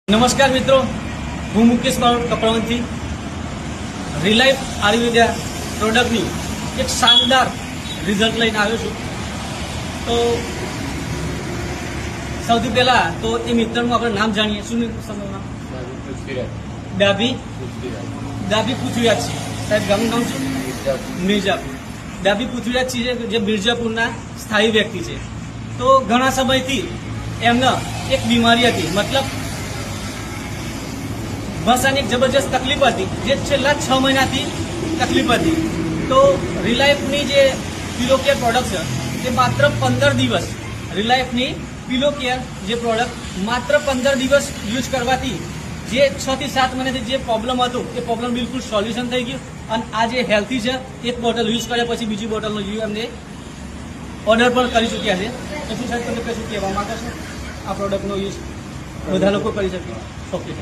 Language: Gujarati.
નમસ્કાર મિત્રો, હું મુકેશ કપડવંતી રિલાઇફ આયુર્વેદા પ્રોડક્ટની એક શાનદાર રિઝલ્ટ લઈને આવ્યો છું. તો સૌથી પહેલા તો એ મિત્રનું આપણે નામ જાણીએ. શું તમારું નામ? ડાભી પૃથ્વીરાજ છે. સાહેબ ગામનું નામ શું? મિર્જાપુર. ડાભી પૃથ્વીરાજ છે જે મિર્જાપુરના સ્થાયી વ્યક્તિ છે. તો ઘણા સમયથી એમને એક બીમારી હતી, મતલબ ભાષાની એક જબરજસ્ત તકલીફ હતી, જે છેલ્લા 6 મહિનાથી તકલીફ હતી. તો રિલાઇફની જે પિલો કેર પ્રોડક્ટ છે તે માત્ર 15 દિવસ, રિલાઇફની પિલો કેર જે પ્રોડક્ટ માત્ર 15 દિવસ યુઝ કરવાથી જે 6 થી 7 મહિનાથી જે પ્રોબ્લેમ હતો એ પ્રોબ્લેમ બિલકુલ સોલ્યુશન થઈ ગયું. અને આ જે હેલ્થી છે, એક બોટલ યુઝ કર્યા પછી બીજી બોટલનો યુઝ અમને ઓર્ડર પણ કરી ચૂક્યા છે. તો શું સાહેબ તમે કશું કહેવા માંગો છો? આ પ્રોડક્ટનો યુઝ બધા લોકો કરી શકે? ઓકે.